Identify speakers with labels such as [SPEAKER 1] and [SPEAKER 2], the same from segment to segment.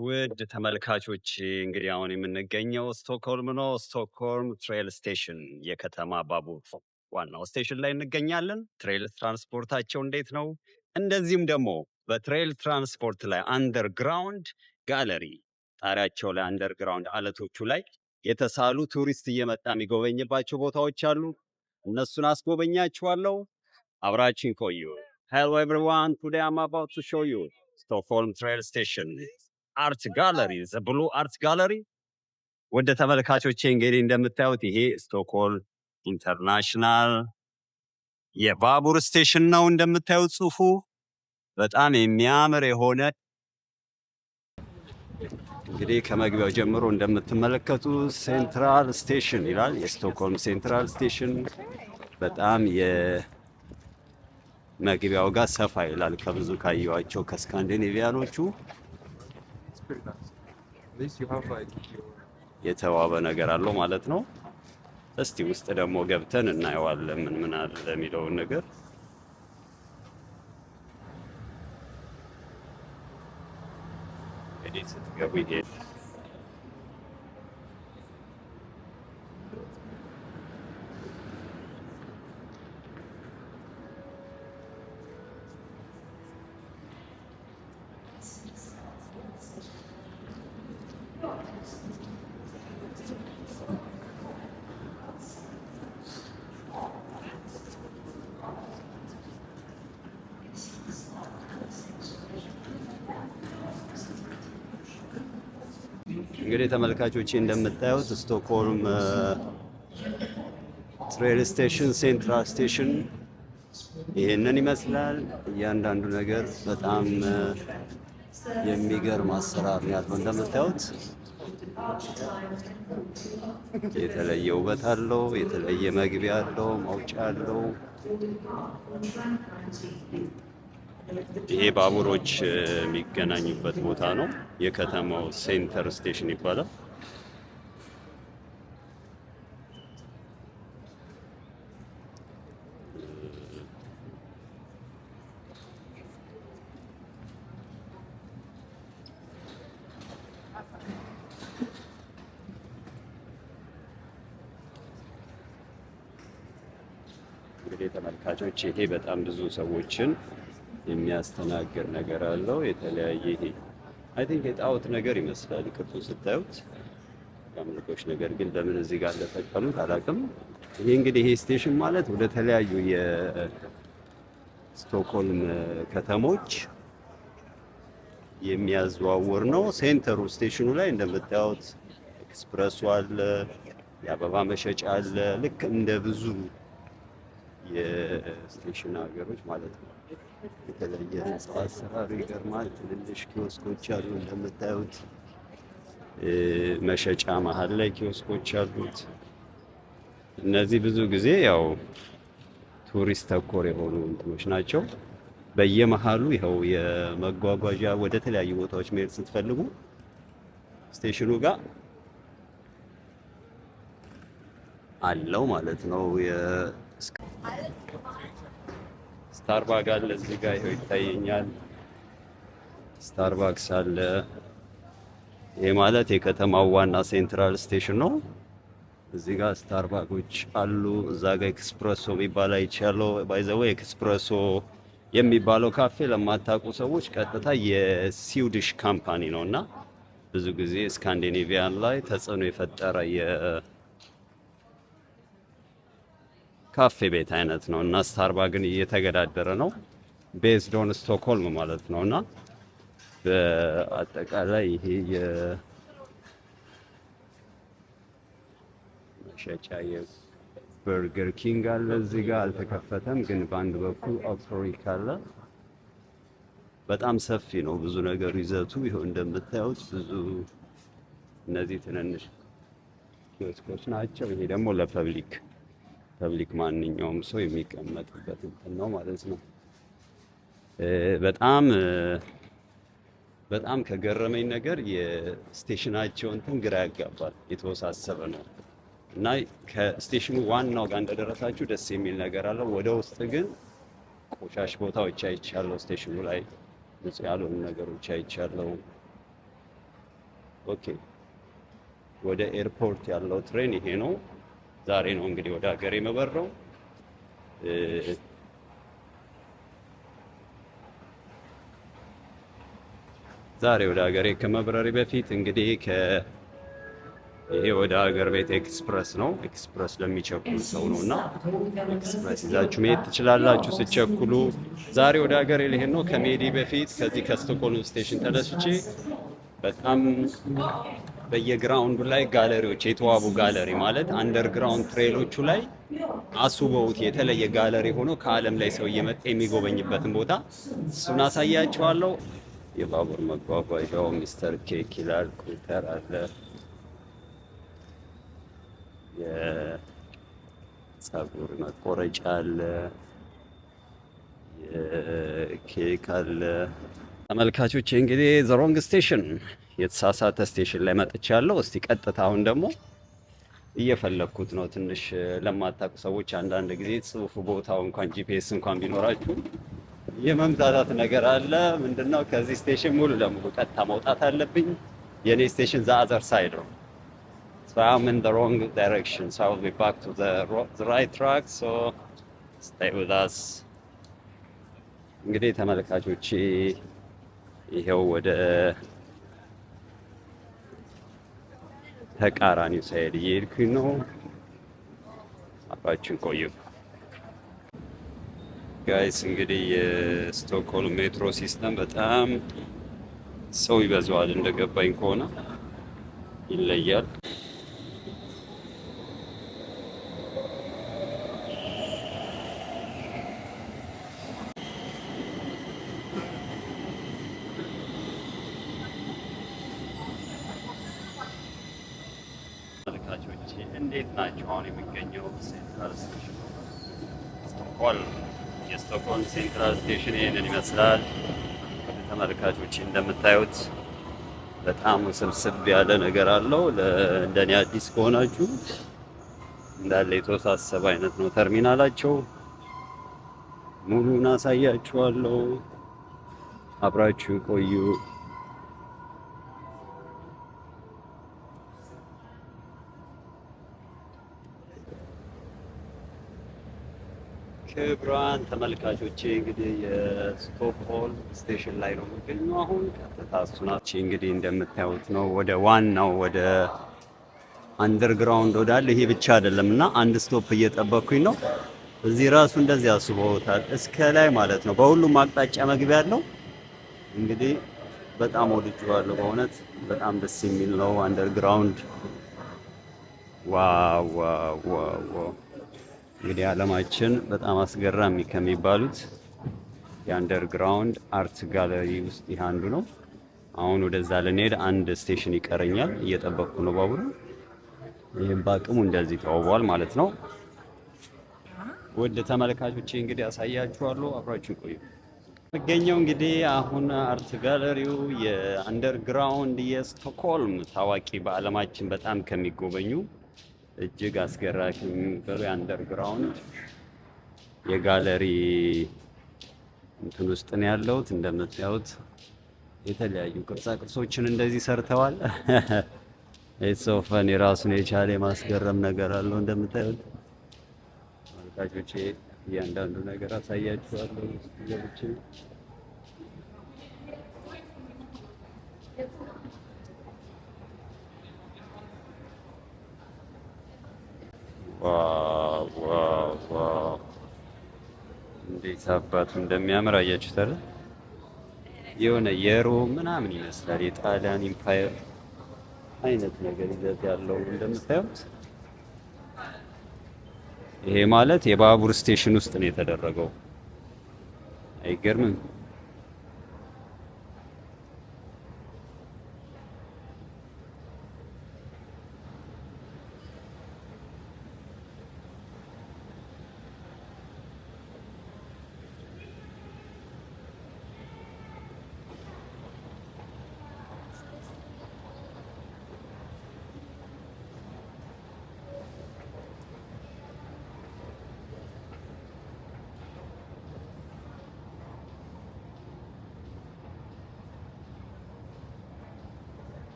[SPEAKER 1] ውድ ተመልካቾች እንግዲህ አሁን የምንገኘው ስቶክሆልም ነው። ስቶክሆልም ትሬል ስቴሽን የከተማ ባቡር ዋናው ስቴሽን ላይ እንገኛለን። ትሬል ትራንስፖርታቸው እንዴት ነው? እንደዚሁም ደግሞ በትሬል ትራንስፖርት ላይ አንደርግራውንድ ጋለሪ ጣሪያቸው ላይ አንደርግራውንድ አለቶቹ ላይ የተሳሉ ቱሪስት እየመጣ የሚጎበኝባቸው ቦታዎች አሉ። እነሱን አስጎበኛችኋለሁ። አብራችን ቆዩ። Hello everyone, today I'm about to show you Stockholm Trail Station አርት ጋለሪ ብሉ አርት ጋለሪ። ወደ ተመልካቾቼ እንግዲህ እንደምታዩት ይሄ ስቶክሆልም ኢንተርናሽናል የባቡር ስቴሽን ነው። እንደምታዩት ጽሁፉ በጣም የሚያምር የሆነ እንግዲህ ከመግቢያው ጀምሮ እንደምትመለከቱ ሴንትራል ስቴሽን ይላል። የስቶክሆልም ሴንትራል ስቴሽን በጣም የመግቢያው ጋር ሰፋ ይላል ከብዙ ካየዋቸው ከስካንዲኔቪያኖቹ የተዋበ ነገር አለው ማለት ነው። እስቲ ውስጥ ደግሞ ገብተን እናየዋለን ምን አለ የሚለውን ነገር። እንግዲህ ስትገቡ ይሄ እንግዲህ ተመልካቾቼ እንደምታዩት ስቶክሆልም ትሬል ስቴሽን ሴንትራል ስቴሽን ይሄንን ይመስላል። እያንዳንዱ ነገር በጣም የሚገርም አሰራር ያለው እንደምታዩት የተለየ ውበት አለው። የተለየ መግቢያ አለው፣ መውጫ አለው። ይሄ ባቡሮች የሚገናኙበት ቦታ ነው። የከተማው ሴንተር ስቴሽን ይባላል። እንግዲህ ተመልካቾች ይሄ በጣም ብዙ ሰዎችን የሚያስተናግድ ነገር አለው። የተለያየ ይሄ አይ ቲንክ የጣዖት ነገር ይመስላል ቅርጹ ስታዩት የአምልኮች ነገር ግን ለምን እዚህ ጋር እንደተጠቀሙት አላውቅም። ይሄ እንግዲህ ይሄ ስቴሽን ማለት ወደ ተለያዩ የስቶክሆልም ከተሞች የሚያዘዋውር ነው። ሴንተሩ ስቴሽኑ ላይ እንደምታዩት ኤክስፕረሱ አለ፣ የአበባ መሸጫ አለ። ልክ እንደ ብዙ የስቴሽን ሀገሮች ማለት ነው። የተለየ ህንፃ አሰራሩ ይገርማል። ትንንሽ ኪዮስኮች አሉ እንደምታዩት፣ መሸጫ መሀል ላይ ኪዮስኮች አሉት። እነዚህ ብዙ ጊዜ ያው ቱሪስት ተኮር የሆኑ እንትኖች ናቸው። በየመሃሉ ይኸው የመጓጓዣ ወደ ተለያዩ ቦታዎች መሄድ ስትፈልጉ ስቴሽኑ ጋር አለው ማለት ነው። ስታርባክ አለ እዚህ ጋር ይኸው ይታየኛል። ስታርባክስ አለ። ይሄ ማለት የከተማው ዋና ሴንትራል ስቴሽን ነው። እዚህ ጋር ስታርባኮች አሉ። እዛ ጋር ኤክስፕረሶ የሚባል አይቻለሁ። ባይ ዘ ዌይ ኤክስፕረሶ የሚባለው ካፌ ለማታውቁ ሰዎች ቀጥታ የስዊዲሽ ካምፓኒ ነው እና ብዙ ጊዜ ስካንዲኔቪያን ላይ ተጽዕኖ የፈጠረ ካፌ ቤት አይነት ነው እና ስታርባክ ግን እየተገዳደረ ነው። ቤዝድ ኦን ስቶክሆልም ማለት ነው እና በአጠቃላይ ይሄ የመሸጫ የበርገር ኪንግ አለ እዚህ ጋር አልተከፈተም፣ ግን በአንድ በኩል አውቶሪክ አለ። በጣም ሰፊ ነው ብዙ ነገር ይዘቱ። ይኸው እንደምታዩት ብዙ እነዚህ ትንንሽ ኪዮስኮች ናቸው። ይሄ ደግሞ ለፐብሊክ ማንኛውም ሰው የሚቀመጥበት እንትን ነው ማለት ነው። በጣም ከገረመኝ ነገር የስቴሽናቸው እንትን ግራ ያጋባል፣ የተወሳሰበ ነው እና ከስቴሽኑ ዋናው ጋር እንደደረሳችሁ ደስ የሚል ነገር አለው። ወደ ውስጥ ግን ቆሻሽ ቦታዎች አይቻለሁ። ስቴሽኑ ላይ ንጹህ ያልሆኑ ነገሮች አይቻለሁ። ኦኬ ወደ ኤርፖርት ያለው ትሬን ይሄ ነው። ዛሬ ነው እንግዲህ ወደ ሀገሬ የመበረው። ዛሬ ወደ ሀገሬ ከመብረሬ በፊት እንግዲህ ይሄ ወደ ሀገር ቤት ኤክስፕረስ ነው። ኤክስፕረስ ለሚቸኩል ሰው ነው እና ኤክስፕረስ ይዛችሁ መሄድ ትችላላችሁ ስቸኩሉ። ዛሬ ወደ ሀገሬ ልሄድ ነው። ከመሄዴ በፊት ከዚህ ከስቶኮልም ስቴሽን ተነስቼ በጣም በየግራውንዱ ላይ ጋለሪዎች፣ የተዋቡ ጋለሪ ማለት አንደርግራውንድ ትሬሎቹ ላይ አስውበውት የተለየ ጋለሪ ሆኖ ከዓለም ላይ ሰው እየመጣ የሚጎበኝበትን ቦታ እሱን አሳያችኋለሁ። የባቡር መጓጓዣው ሚስተር ኬክ ይላል። ኩተር አለ፣ የፀጉር መቆረጫ አለ፣ የኬክ አለ። ተመልካቾች እንግዲህ ዘሮንግ ስቴሽን የተሳሳተ ስቴሽን ላይ መጥቻለሁ። እስቲ ቀጥታ አሁን ደግሞ እየፈለግኩት ነው። ትንሽ ለማታውቁ ሰዎች አንዳንድ ጊዜ ጽሁፍ ቦታው እንኳን ጂፒኤስ እንኳን ቢኖራችሁ የመምታታት ነገር አለ። ምንድነው ከዚህ ስቴሽን ሙሉ ለሙሉ ቀጥታ መውጣት አለብኝ። የኔ ስቴሽን the other side ነው። So I'm in the wrong direction. So I will be back to the right track. So stay with us. እንግዲህ ተመልካቾቼ ይሄው ወደ ተቃራኒው ሳይድ እየሄድኩኝ ነው። አብራችሁን ቆዩ ጋይስ። እንግዲህ የስቶክሆልም ሜትሮ ሲስተም በጣም ሰው ይበዛዋል። እንደገባኝ ከሆነ ይለያል። ተመልካቾች እንዴት ናቸው? አሁን የሚገኘው ሴንትራል ስቴሽን ስቶክሆልም። የስቶክሆልም ሴንትራል ስቴሽን ይህንን ይመስላል። ተመልካቾች እንደምታዩት በጣም ውስብስብ ያለ ነገር አለው። እንደኔ አዲስ ከሆናችሁ እንዳለ የተወሳሰበ አይነት ነው ተርሚናላቸው። ሙሉን አሳያችኋለሁ። አብራችሁ ቆዩ። ክቡራን ተመልካቾቼ እንግዲህ የስቶክሆልም ስቴሽን ላይ ነው የምገኘው አሁን። ቀጥታ እሱናች እንግዲህ እንደምታዩት ነው ወደ ዋናው ወደ አንደርግራውንድ ወዳለ። ይሄ ብቻ አይደለም እና አንድ ስቶፕ እየጠበኩኝ ነው። እዚህ ራሱ እንደዚህ አስበውታል እስከ ላይ ማለት ነው። በሁሉም አቅጣጫ መግቢያ ያለው እንግዲህ በጣም ወድጄዋለሁ በእውነት በጣም ደስ የሚል ነው። አንደርግራውንድ ዋው ዋው ዋው። እንግዲህ ዓለማችን በጣም አስገራሚ ከሚባሉት የአንደርግራውንድ አርት ጋለሪ ውስጥ ይህ አንዱ ነው። አሁን ወደዛ ልንሄድ አንድ ስቴሽን ይቀረኛል። እየጠበቅኩ ነው ባቡሩ። ይህም በአቅሙ እንደዚህ ተውቧል ማለት ነው። ውድ ተመልካቾቼ እንግዲህ ያሳያችኋለሁ። አብራችሁ ቆዩ። የሚገኘው እንግዲህ አሁን አርት ጋለሪው የአንደርግራውንድ የስቶክሆልም ታዋቂ በዓለማችን በጣም ከሚጎበኙ እጅግ አስገራሚ የሚባሉ የአንደርግራውንድ የጋለሪ እንትን ውስጥ ነው ያለሁት። እንደምታዩት የተለያዩ ቅርጻ ቅርጾችን እንደዚህ ሰርተዋል። የተሶፈን የራሱን የቻለ የማስገረም ነገር አለው። እንደምታዩት ተመልካቾቼ እያንዳንዱ ነገር አሳያችኋለሁ። ገብቼ ዋው ዋው ዋው! እንዴት አባቱ እንደሚያምር አያችሁት አይደል? የሆነ የሮም ምናምን ይመስላል የጣሊያን ኢምፓየር አይነት ነገር ይዘት ያለው እንደምታዩት። ይሄ ማለት የባቡር ስቴሽን ውስጥ ነው የተደረገው። አይገርምም?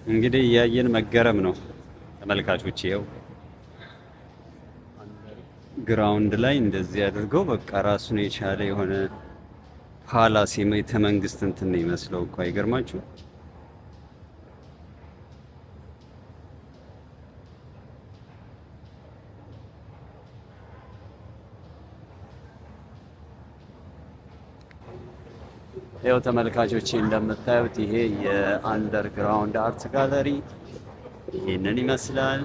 [SPEAKER 1] እንግዲህ እያየን መገረም ነው ተመልካቾች። ይኸው ግራውንድ ላይ እንደዚህ አድርገው በቃ ራሱን የቻለ የሆነ ፓላስ የቤተ መንግስት እንትን ነው ይመስለው እኮ አይገርማችሁ? ያው ተመልካቾች እንደምታዩት ይሄ የአንደርግራውንድ አርት ጋለሪ ይሄንን ይመስላል።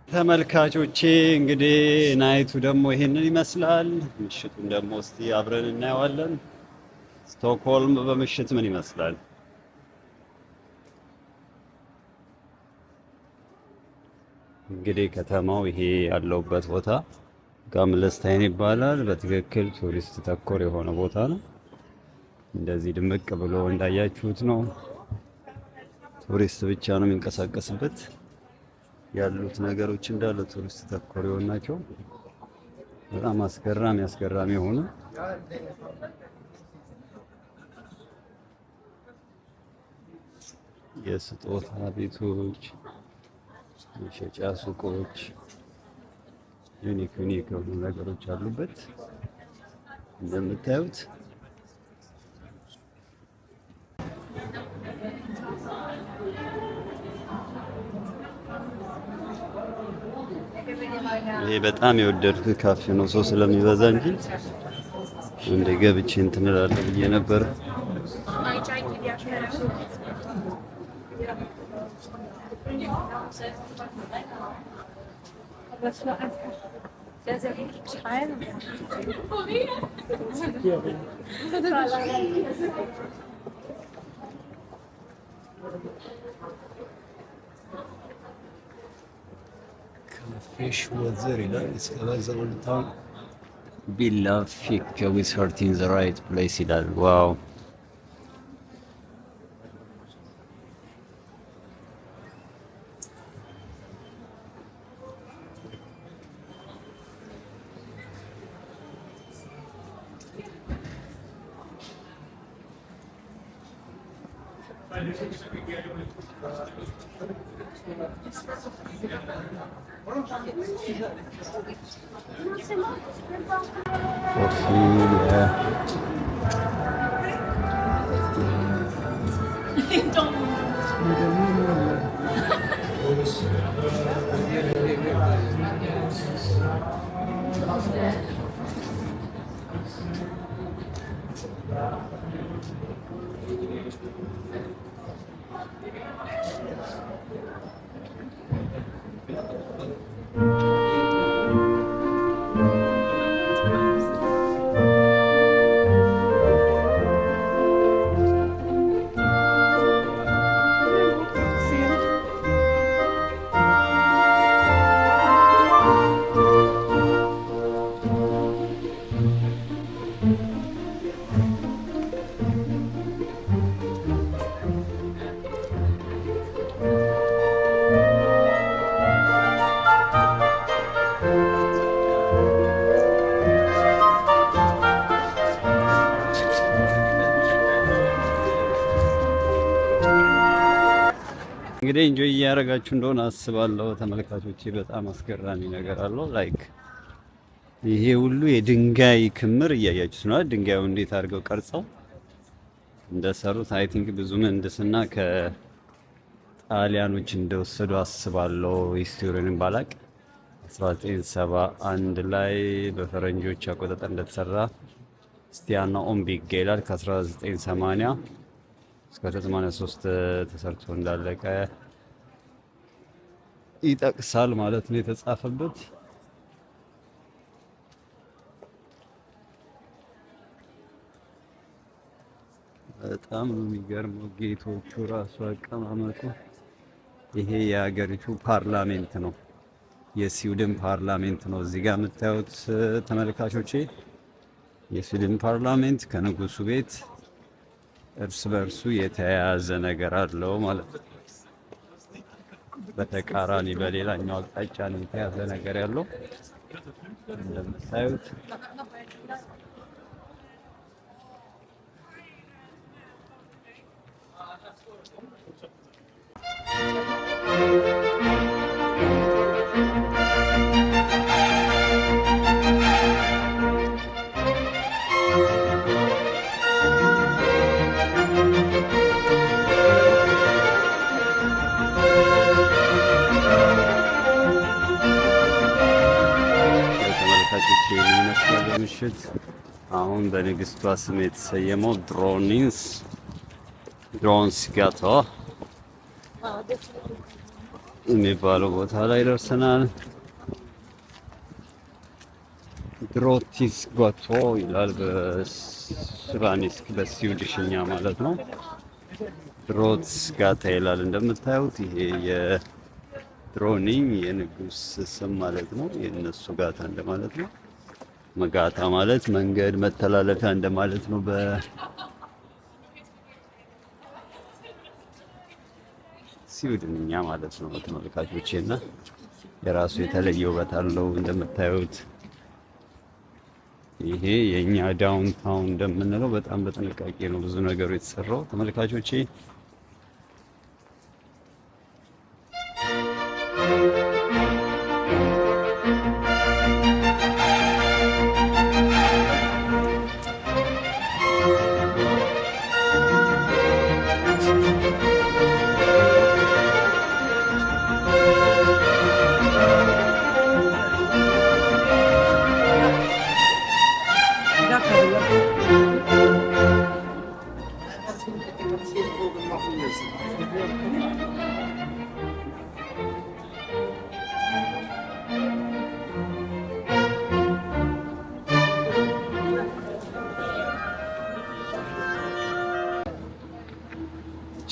[SPEAKER 1] ተመልካቾቼ እንግዲህ ናይቱ ደግሞ ይሄንን ይመስላል። ምሽቱን ደግሞ እስቲ አብረን እናየዋለን። ስቶክሆልም በምሽት ምን ይመስላል? እንግዲህ ከተማው ይሄ ያለውበት ቦታ ጋምለስታይን ይባላል። በትክክል ቱሪስት ተኮር የሆነ ቦታ ነው። እንደዚህ ድምቅ ብሎ እንዳያችሁት ነው። ቱሪስት ብቻ ነው የሚንቀሳቀስበት። ያሉት ነገሮች እንዳለ ቱሪስት ተኮር ናቸው። በጣም አስገራሚ የሆኑ የስጦታ ቤቶች፣ የሸጫ ሱቆች፣ ዩኒክ የሆኑ ነገሮች አሉበት እንደምታዩት። ይሄ በጣም የወደድኩት ካፌ ነው፣ ሰው ስለሚበዛ እንጂ እንደ ገብቼ እንትን እላለሁ ብዬ ነበር። Fish was there, it's all the time. Billa Fick with heart in the right place. Wow. እንግዲህ እንጆይ እያደረጋችሁ እንደሆነ አስባለሁ ተመልካቾቼ። በጣም አስገራሚ ነገር አለው። ላይክ ይሄ ሁሉ የድንጋይ ክምር እያያችሁት ነው። ድንጋዩ እንዴት አድርገው ቀርጸው እንደሰሩት አይ ቲንክ ብዙ ምህንድስና ከጣሊያኖች እንደወሰዱ አስባለሁ። ሂስቶሪውን ባላቅ 1971 ላይ በፈረንጆች አቆጣጠር እንደተሰራ ስቲያና ኦምቢጋ ይላል። ከ1980 እስከ 83 ተሰርቶ እንዳለቀ ይጠቅሳል ማለት ነው የተጻፈበት። በጣም የሚገርመው ጌቶቹ ራሱ አቀማመጡ። ይሄ የሀገሪቱ ፓርላሜንት ነው፣ የስዊድን ፓርላሜንት ነው። እዚህ ጋር የምታዩት ተመልካቾቼ የስዊድን ፓርላሜንት ከንጉሱ ቤት እርስ በእርሱ የተያያዘ ነገር አለው ማለት ነው። በተቃራኒ በሌላኛው አቅጣጫ ነው የተያዘ ነገር ያለው እንደምታዩት። ምሽት አሁን በንግስቷ ስም የተሰየመው ድሮንስ ጋቶ የሚባለው ቦታ ላይ ደርሰናል። ድሮቲስ ጋቶ ይላል በስቫኒስክ በስዊድሽኛ ማለት ነው። ድሮትስ ጋታ ይላል እንደምታዩት። ይሄ የድሮኒንግ የንጉስ ስም ማለት ነው። የነሱ ጋታ እንደማለት ነው። መጋታ ማለት መንገድ መተላለፊያ እንደማለት ነው በስዊድንኛ ማለት ነው ተመልካቾቼ። እና የራሱ የተለየ ውበት አለው እንደምታዩት። ይሄ የኛ ዳውንታውን እንደምንለው በጣም በጥንቃቄ ነው ብዙ ነገሩ የተሰራው ተመልካቾቼ።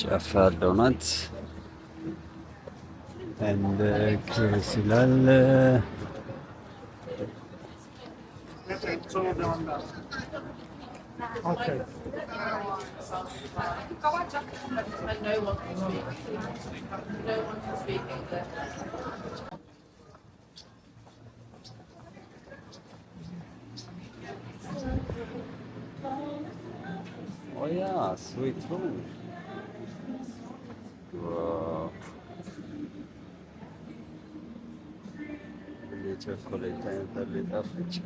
[SPEAKER 1] Jaffa Donut and Silal. Okay. Oh yeah, sweet food. Wow. The chocolate and the little bit.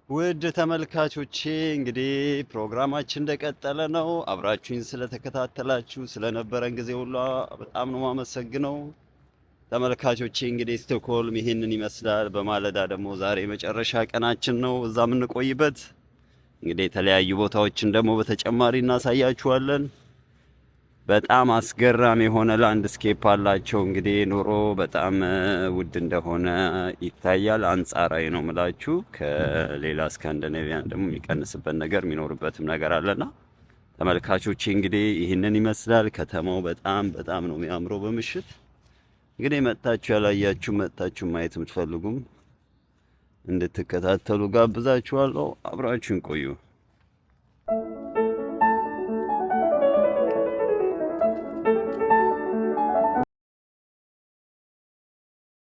[SPEAKER 1] ውድ ተመልካቾቼ እንግዲህ ፕሮግራማችን እንደቀጠለ ነው። አብራችሁኝ ስለተከታተላችሁ ስለነበረን ጊዜ ሁሉ በጣም ነው የማመሰግነው። ተመልካቾቼ እንግዲህ ስቶክሆልም ይሄንን ይመስላል። በማለዳ ደግሞ ዛሬ መጨረሻ ቀናችን ነው እዛ የምንቆይበት። እንግዲህ የተለያዩ ቦታዎችን ደግሞ በተጨማሪ እናሳያችኋለን። በጣም አስገራሚ የሆነ ላንድስኬፕ አላቸው። እንግዲህ ኑሮ በጣም ውድ እንደሆነ ይታያል። አንጻራዊ ነው ምላችሁ። ከሌላ ስካንዲኔቪያን ደግሞ የሚቀንስበት ነገር የሚኖርበትም ነገር አለና ተመልካቾቼ እንግዲህ ይህንን ይመስላል። ከተማው በጣም ነው የሚያምረው። በምሽት እንግዲህ መጥታችሁ ያላያችሁ መጥታችሁ ማየት የምትፈልጉም እንድትከታተሉ ጋብዛችኋለሁ። አብራችሁን ቆዩ።